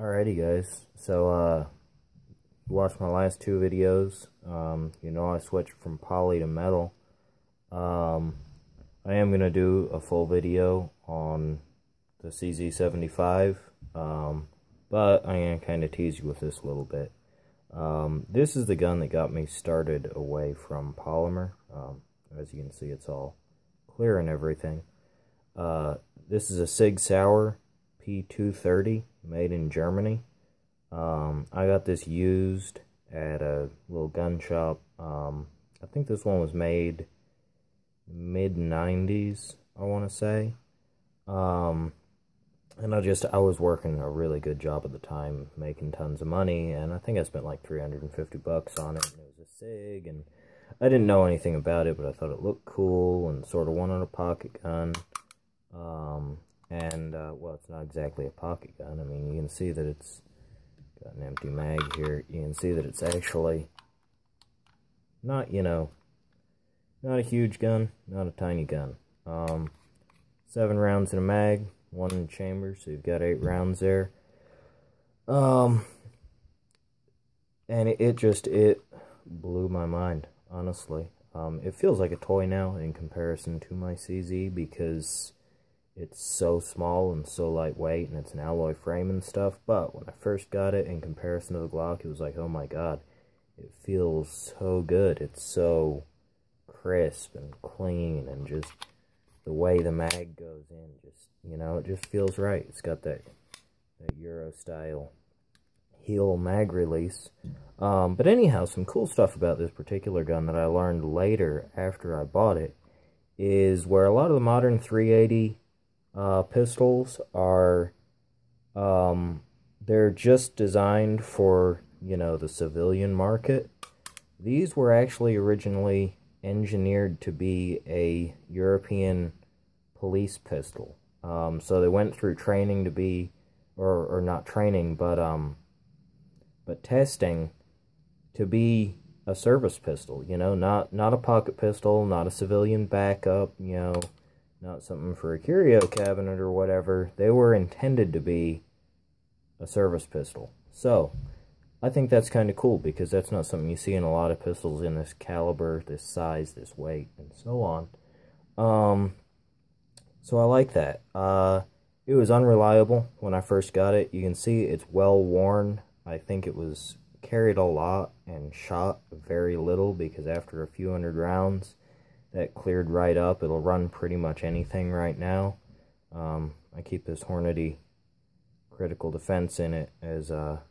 Alrighty guys, so you watched my last two videos. I switched from poly to metal. I am gonna do a full video on the CZ75, but I am kind of tease you with this a little bit. This is the gun that got me started away from polymer. As you can see, it's all clear and everything. This is a Sig Sauer P230 made in Germany. I got this used at a little gun shop. I think this one was made mid-90s, I want to say. And I was working a really good job at the time, making tons of money, and I think I spent like 350 bucks on it, and it was a Sig, and I didn't know anything about it, but I thought it looked cool and sort of wanted a pocket gun. Well, it's not exactly a pocket gun. I mean, you can see that it's got an empty mag here. You can see that it's actually not, not a huge gun, not a tiny gun. 7 rounds in a mag, 1 in the chamber, so you've got 8 rounds there. And it blew my mind, honestly. It feels like a toy now in comparison to my CZ because it's so small and so lightweight, and it's an alloy frame and stuff. But when I first got it, in comparison to the Glock, it was like, oh my god, it feels so good. It's so crisp and clean, and just the way the mag goes in, just, it just feels right. It's got that Euro style heel mag release. But anyhow, some cool stuff about this particular gun that I learned later after I bought it is where a lot of the modern 380 pistols are, they're just designed for, the civilian market. These were actually originally engineered to be a European police pistol. So they went through training to be, or not training, but testing to be a service pistol, not a pocket pistol, not a civilian backup, not something for a curio cabinet or whatever. They were intended to be a service pistol. So, I think that's kind of cool, because that's not something you see in a lot of pistols in this caliber, this size, this weight, and so on. So I like that. It was unreliable when I first got it. You can see it's well worn. I think it was carried a lot and shot very little, because after a few hundred rounds, that cleared right up. It'll run pretty much anything right now. I keep this Hornady Critical Defense in it as that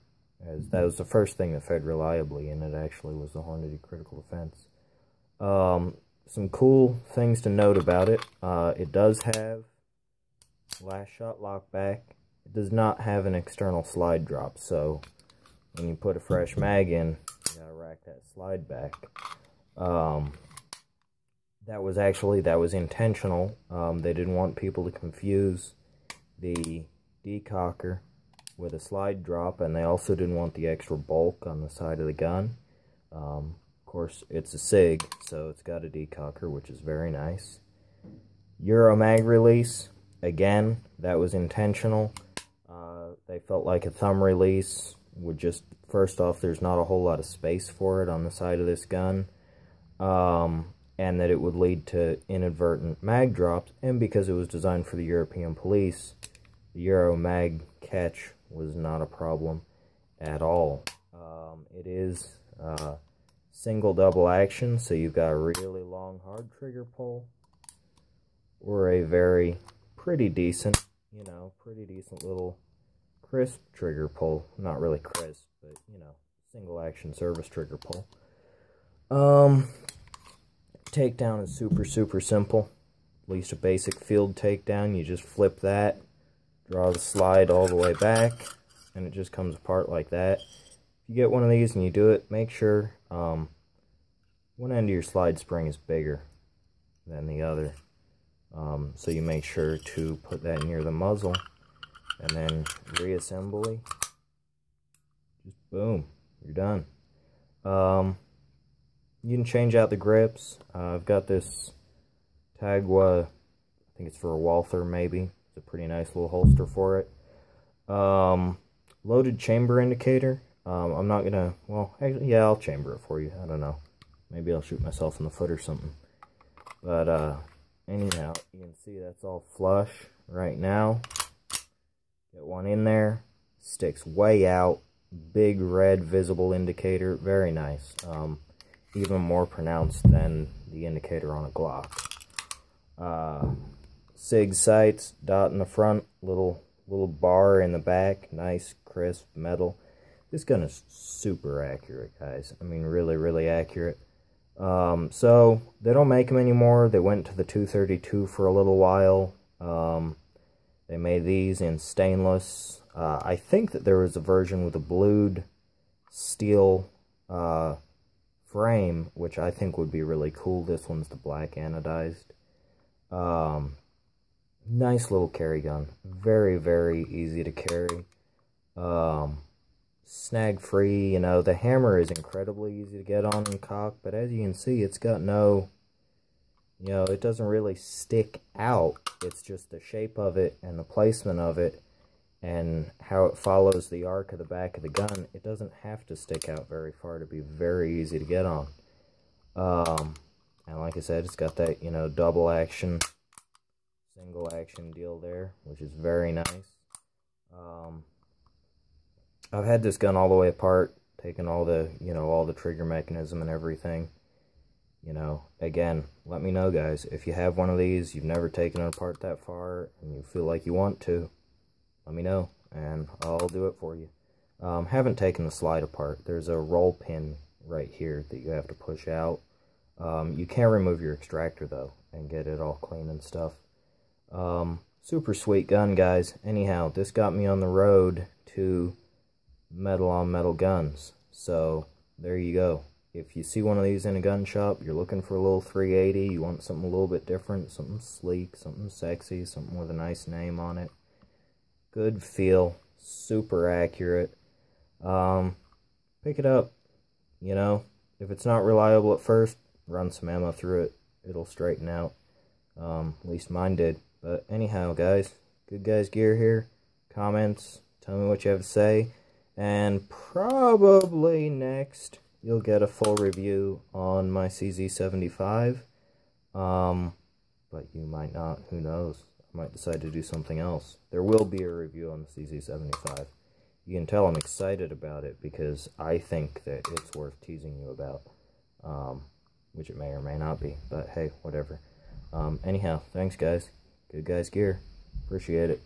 was the first thing that fed reliably, and it actually was the Hornady Critical Defense. Some cool things to note about it. It does have last shot lockback. It does not have an external slide drop, so when you put a fresh mag in, you gotta rack that slide back. That was intentional. They didn't want people to confuse the decocker with a slide drop, and they also didn't want the extra bulk on the side of the gun. Of course, it's a Sig, so it's got a decocker, which is very nice. Euro mag release, again, that was intentional. They felt like a thumb release would just, first off, there's not a whole lot of space for it on the side of this gun. And that it would lead to inadvertent mag drops, and because it was designed for the European police, the Euro mag catch was not a problem at all. It is single double action, so you've got a really long hard trigger pull, or a pretty decent little crisp trigger pull. Not really crisp, but single action service trigger pull. Takedown is super simple. At least a basic field takedown. You just flip that, draw the slide all the way back, and it just comes apart like that. If you get one of these and you do it, make sure one end of your slide spring is bigger than the other. So you make sure to put that near the muzzle, and then reassembly. Just boom, you're done. You can change out the grips. I've got this Tagua, I think it's for a Walther maybe. It's a pretty nice little holster for it. loaded chamber indicator. I'm not gonna, well, actually, yeah, I'll chamber it for you. I don't know. Maybe I'll shoot myself in the foot or something. But, anyhow, you can see that's all flush right now. Get one in there. Sticks way out. Big red visible indicator. Very nice. Even more pronounced than the indicator on a Glock. SIG sights, dot in the front, little bar in the back, nice crisp metal. This gun is super accurate, guys. I mean, really, really accurate. So they don't make them anymore. They went to the 232 for a little while. They made these in stainless. I think that there was a version with a blued steel frame, which I think would be really cool. This one's the black anodized. Nice little carry gun. Very, very easy to carry. Snag free, you know, the hammer is incredibly easy to get on and cock, but as you can see, it's got no, you know, it doesn't really stick out. It's just the shape of it and the placement of it and how it follows the arc of the back of the gun. It doesn't have to stick out very far to be very easy to get on. And like I said, it's got that, you know, double action, single action deal there, which is very nice. I've had this gun all the way apart, taken all the, you know, all the trigger mechanism and everything. You know, again, let me know, guys, if you have one of these, you've never taken it apart that far, and you feel like you want to, let me know, and I'll do it for you. Haven't taken the slide apart. There's a roll pin right here that you have to push out. You can remove your extractor, though, and get it all clean and stuff. Super sweet gun, guys. Anyhow, this got me on the road to metal on metal guns. So there you go. If you see one of these in a gun shop, you're looking for a little 380, you want something a little bit different, something sleek, something sexy, something with a nice name on it, good feel, super accurate, pick it up. You know, if it's not reliable at first, run some ammo through it. It'll straighten out. At least mine did. But anyhow, guys, Good Guys Gear here. Comments, tell me what you have to say. And probably next, you'll get a full review on my CZ75. But you might not, who knows. I might decide to do something else. There will be a review on the CZ75. You can tell I'm excited about it because I think that it's worth teasing you about. Which it may or may not be. But hey, whatever. Anyhow, thanks guys. Good Guys Gear. Appreciate it.